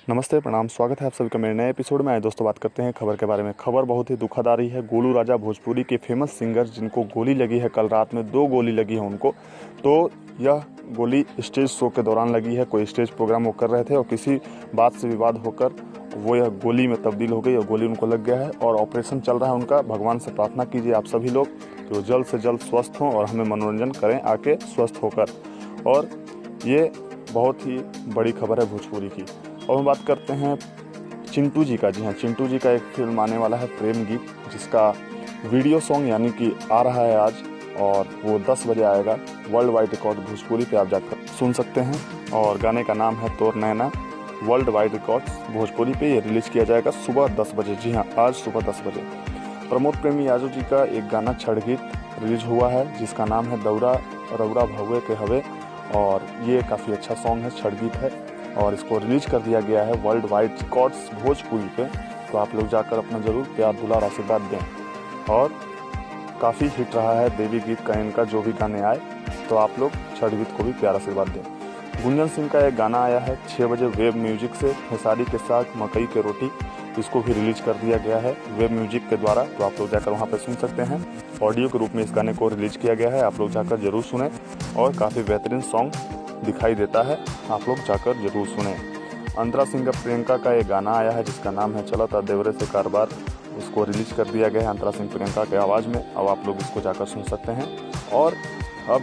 नमस्ते, प्रणाम, स्वागत है आप सभी का मेरे नए एपिसोड में। आए दोस्तों, बात करते हैं खबर के बारे में। खबर बहुत ही दुखद आ रही है। गोलू राजा भोजपुरी के फेमस सिंगर जिनको गोली लगी है, कल रात में 2 गोली लगी है उनको। तो यह गोली स्टेज शो के दौरान लगी है। कोई स्टेज प्रोग्राम वो कर रहे थे और किसी बात से विवाद होकर वो यह गोली में तब्दील हो गई और गोली उनको लग गया है और ऑपरेशन चल रहा है उनका। भगवान से प्रार्थना कीजिए आप सभी लोग कि वो जल्द से जल्द स्वस्थ हों और हमें मनोरंजन करें आके स्वस्थ होकर। और ये बहुत ही बड़ी खबर है भोजपुरी की। और हम बात करते हैं चिंटू जी का। जी हाँ, चिंटू जी का एक फिल्म आने वाला है प्रेम गीत, जिसका वीडियो सॉन्ग यानी कि आ रहा है आज और वो 10 बजे आएगा। वर्ल्ड वाइड रिकॉर्ड भोजपुरी पे आप जाकर सुन सकते हैं और गाने का नाम है तोर नैना। वर्ल्ड वाइड रिकॉर्ड्स भोजपुरी पे ये रिलीज किया जाएगा सुबह 10 बजे। जी हाँ, आज सुबह 10 बजे। प्रमोद प्रेमी यादव जी का एक गाना छड़ गीत रिलीज हुआ है जिसका नाम है दौरा रौरा भवे के हवे, और ये काफ़ी अच्छा सॉन्ग है, छड़ गीत है और इसको रिलीज कर दिया गया है वर्ल्ड वाइड रिकॉर्ड्स भोजपुरी पे। तो आप लोग जाकर अपना ज़रूर प्यार दुलार आशीर्वाद दें। और काफ़ी हिट रहा है देवी गीत का इनका, जो भी गाने आए तो आप लोग छड़ गीत को भी प्यार आशीर्वाद दें। गुंजन सिंह का एक गाना आया है 6 बजे वेब म्यूजिक से, खेसारी के साथ मकई के रोटी। इसको भी रिलीज कर दिया गया है वेब म्यूजिक के द्वारा। तो आप लोग जाकर वहाँ पर सुन सकते हैं। ऑडियो के रूप में इस गाने को रिलीज किया गया है, आप लोग जाकर जरूर सुने और काफ़ी बेहतरीन सॉन्ग दिखाई देता है, आप लोग जाकर जरूर सुने। अंतरा सिंह प्रियंका का एक गाना आया है जिसका नाम है चलता देवरे से कारोबार। उसको रिलीज कर दिया गया है अंतरा सिंह प्रियंका के आवाज़ में। अब आप लोग इसको जाकर सुन सकते हैं। और अब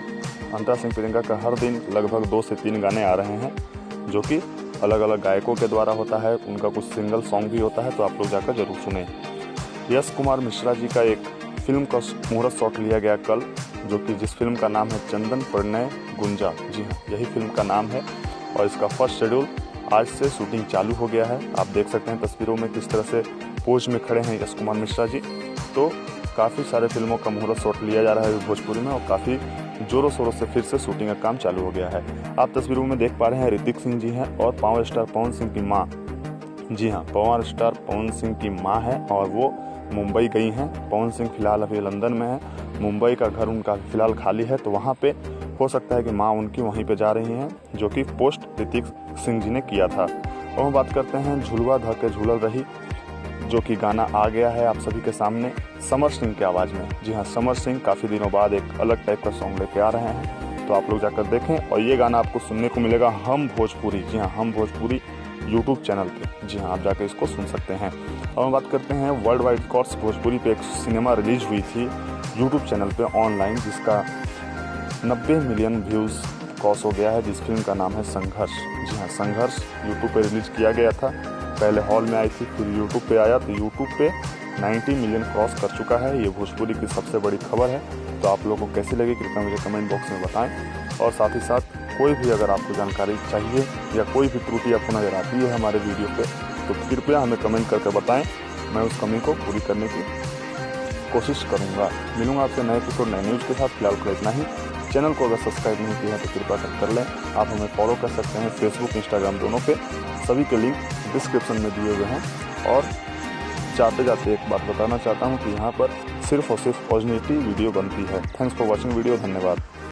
अंतरा सिंह प्रियंका का हर दिन लगभग 2 से 3 गाने आ रहे हैं जो कि अलग अलग गायकों के द्वारा होता है। उनका कुछ सिंगल सॉन्ग भी होता है, तो आप लोग जाकर जरूर सुने। यश कुमार मिश्रा जी का एक फिल्म का मुहूर्त शॉट लिया गया कल, जो कि जिस फिल्म का नाम है चंदन परिणय गुंजा। जी हाँ, यही फिल्म का नाम है और इसका फर्स्ट शेड्यूल आज से शूटिंग चालू हो गया है। आप देख सकते हैं तस्वीरों में किस तरह से पोज में खड़े हैं यश कुमार मिश्रा जी। तो काफ़ी सारे फिल्मों का मुहूर्त शॉट लिया जा रहा है भोजपुरी में और काफ़ी जोरों शोरों से फिर से शूटिंग का काम चालू हो गया है। आप तस्वीरों में देख पा रहे हैं ऋतिक सिंह जी हैं और पावर स्टार पवन सिंह की माँ। जी हाँ, पावर स्टार पवन सिंह की माँ है और वो मुंबई गई हैं। पवन सिंह फिलहाल अभी लंदन में है, मुंबई का घर उनका फिलहाल खाली है, तो वहाँ पे हो सकता है कि माँ उनकी वहीं पे जा रही हैं, जो कि पोस्ट ऋतिक सिंह जी ने किया था। और हम बात करते हैं झुलवा धके झूलल रही, जो कि गाना आ गया है आप सभी के सामने समर सिंह की आवाज़ में। जी हाँ, समर सिंह काफ़ी दिनों बाद एक अलग टाइप का सॉन्ग लेके आ रहे हैं, तो आप लोग जाकर देखें। और ये गाना आपको सुनने को मिलेगा हम भोजपुरी। जी हाँ, हम भोजपुरी यूट्यूब चैनल पे। जी हाँ, आप जाकर इसको सुन सकते हैं। और हम बात करते हैं वर्ल्ड वाइड रिकॉर्ड्स भोजपुरी पे एक सिनेमा रिलीज हुई थी यूट्यूब चैनल पे ऑनलाइन, जिसका 90 मिलियन व्यूज़ क्रॉस हो गया है, जिस फिल्म का नाम है संघर्ष। जी हाँ, संघर्ष यूट्यूब पे रिलीज किया गया था। पहले हॉल में आई थी, फिर यूट्यूब पे आया, तो यूट्यूब पे 90 मिलियन क्रॉस कर चुका है। ये भोजपुरी की सबसे बड़ी खबर है। तो आप लोगों को कैसी लगी कृपया मुझे कमेंट बॉक्स में बताएं। और साथ ही साथ कोई भी अगर आपको जानकारी चाहिए या कोई भी त्रुटि आपको नज़र आती है हमारे वीडियो पे, तो कृपया हमें कमेंट करके बताएं। मैं उस कमी को पूरी करने की कोशिश करूँगा। मिलूंगा आपसे नए एपिसोड नए न्यूज़ के साथ। फिलहाल को इतना ही। चैनल को अगर सब्सक्राइब नहीं किया है तो कृपया कर लें। आप हमें फॉलो कर सकते हैं फेसबुक इंस्टाग्राम दोनों पे, सभी के लिंक डिस्क्रिप्शन में दिए हुए हैं। और जाते जाते एक बात बताना चाहता हूँ कि यहाँ पर सिर्फ और सिर्फ पॉजिटिव वीडियो बनती है। Thanks for watching video. धन्यवाद।